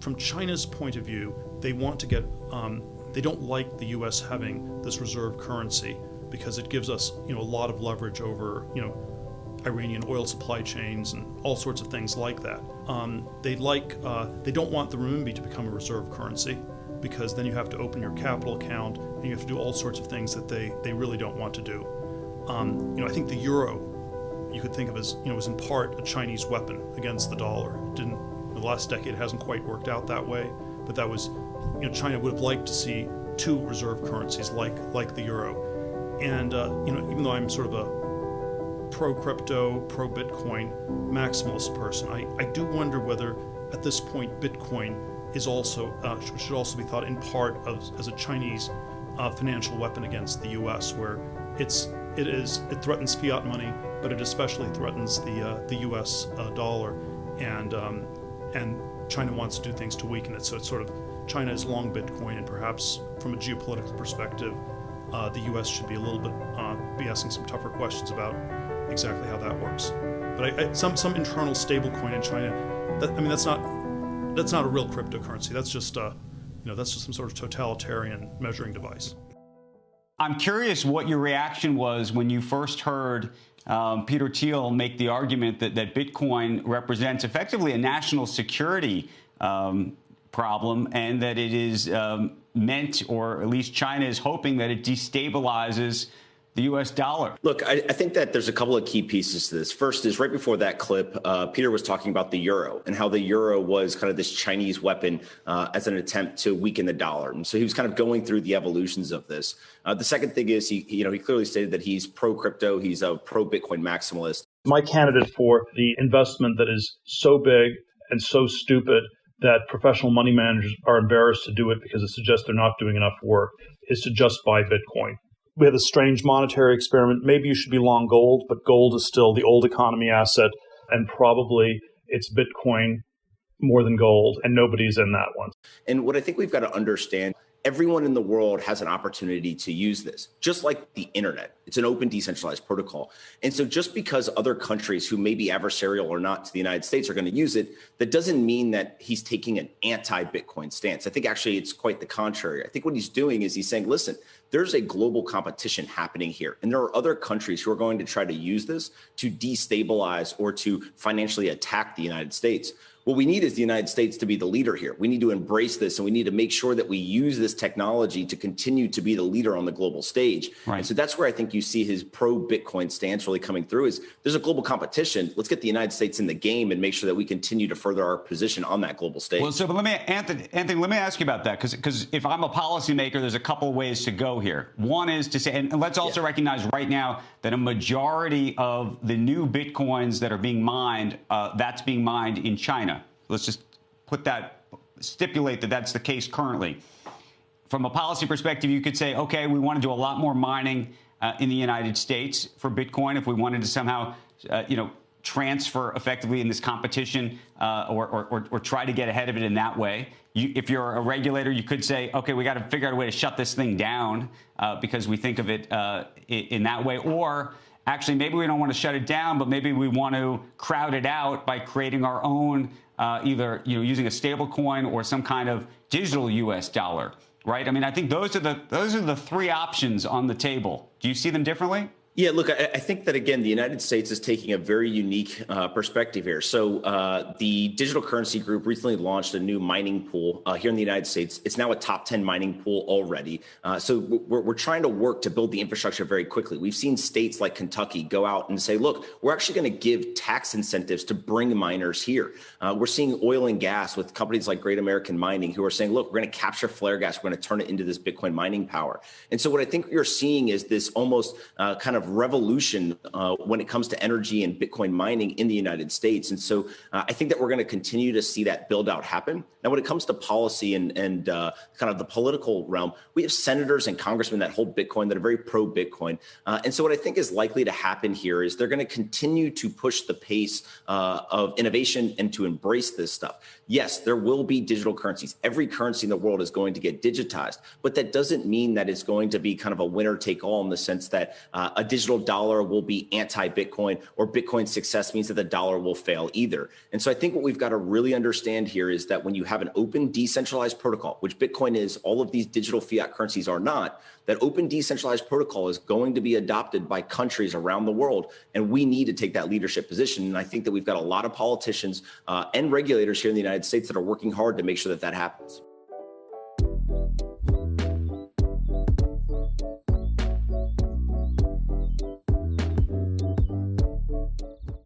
from China's point of view, they want to get, they don't like the U.S. having this reserve currency because it gives us, a lot of leverage over, Iranian oil supply chains and all sorts of things like that. They don't want the renminbi to become a reserve currency because then you have to open your capital account and you have to do all sorts of things that they really don't want to do. I think the euro, you could think of as, was in part a Chinese weapon against the dollar. It didn't, the last decade hasn't quite worked out that way, but that was, China would have liked to see two reserve currencies like the euro. And, even though I'm sort of a pro-crypto, pro-Bitcoin maximalist person, I do wonder whether at this point Bitcoin is also should also be thought in part as a Chinese financial weapon against the U.S., where it threatens fiat money, but it especially threatens the U.S. dollar, and China wants to do things to weaken it. So it's sort of China is long Bitcoin, and perhaps from a geopolitical perspective, the U.S. should be a little bit be asking some tougher questions about exactly how that works. But some internal stable coin in China, that's not a real cryptocurrency. That's just that's just some sort of totalitarian measuring device. I'm curious what your reaction was when you first heard Peter Thiel make the argument that Bitcoin represents effectively a national security problem, and that it is meant, or at least China is hoping, that it destabilizes the U.S. dollar. Look, I think that there's a couple of key pieces to this. First is right before that clip, Peter was talking about the euro and how the euro was kind of this Chinese weapon as an attempt to weaken the dollar. And so he was kind of going through the evolutions of this. The second thing is he clearly stated that he's pro-crypto. He's a pro-Bitcoin maximalist. My candidate for the investment that is so big and so stupid that professional money managers are embarrassed to do it because it suggests they're not doing enough work is to just buy Bitcoin. We have a strange monetary experiment. Maybe you should be long gold, but gold is still the old economy asset, and probably it's Bitcoin more than gold, and nobody's in that one. And what I think we've got to understand, everyone in the world has an opportunity to use this, just like the internet. It's an open, decentralized protocol. And so just because other countries who may be adversarial or not to the United States are going to use it, that doesn't mean that he's taking an anti-Bitcoin stance. I think actually it's quite the contrary. I think what he's doing is he's saying, listen, there's a global competition happening here. And there are other countries who are going to try to use this to destabilize or to financially attack the United States. What we need is the United States to be the leader here. We need to embrace this, and we need to make sure that we use this technology to continue to be the leader on the global stage. Right. And so that's where I think you see his pro-Bitcoin stance really coming through is there's a global competition. Let's get the United States in the game and make sure that we continue to further our position on that global stage. Well, so but Anthony, let me ask you about that, because if I'm a policymaker, there's a couple of ways to go here. One is to say, and let's also recognize right now that a majority of the new Bitcoins that are being mined, that's being mined in China. Let's just stipulate that that's the case currently. From a policy perspective, you could say, okay, we want to do a lot more mining in the United States for Bitcoin if we wanted to somehow, transfer effectively in this competition or try to get ahead of it in that way. If you're a regulator, you could say, okay, we got to figure out a way to shut this thing down because we think of it in that way. Or actually, maybe we don't want to shut it down, but maybe we want to crowd it out by creating our own either using a stable coin or some kind of digital U.S. dollar, right? I mean, I think those are the three options on the table. Do you see them differently? Yeah, look, I think that, again, the United States is taking a very unique perspective here. So the Digital Currency Group recently launched a new mining pool here in the United States. It's now a top 10 mining pool already. So we're trying to work to build the infrastructure very quickly. We've seen states like Kentucky go out and say, look, we're actually going to give tax incentives to bring miners here. We're seeing oil and gas with companies like Great American Mining who are saying, look, we're going to capture flare gas. We're going to turn it into this Bitcoin mining power. And so what I think you're seeing is this almost kind of revolution when it comes to energy and Bitcoin mining in the United States. And so I think that we're going to continue to see that build out happen. Now, when it comes to policy and kind of the political realm, we have senators and congressmen that hold Bitcoin that are very pro-Bitcoin. And so what I think is likely to happen here is they're going to continue to push the pace of innovation and to embrace this stuff. Yes, there will be digital currencies. Every currency in the world is going to get digitized, but that doesn't mean that it's going to be kind of a winner take all in the sense that a digital dollar will be anti-Bitcoin, or Bitcoin's success means that the dollar will fail either. And so I think what we've got to really understand here is that when you have an open, decentralized protocol, which Bitcoin is, all of these digital fiat currencies are not, that open, decentralized protocol is going to be adopted by countries around the world. And we need to take that leadership position. And I think that we've got a lot of politicians and regulators here in the United States that are working hard to make sure that that happens.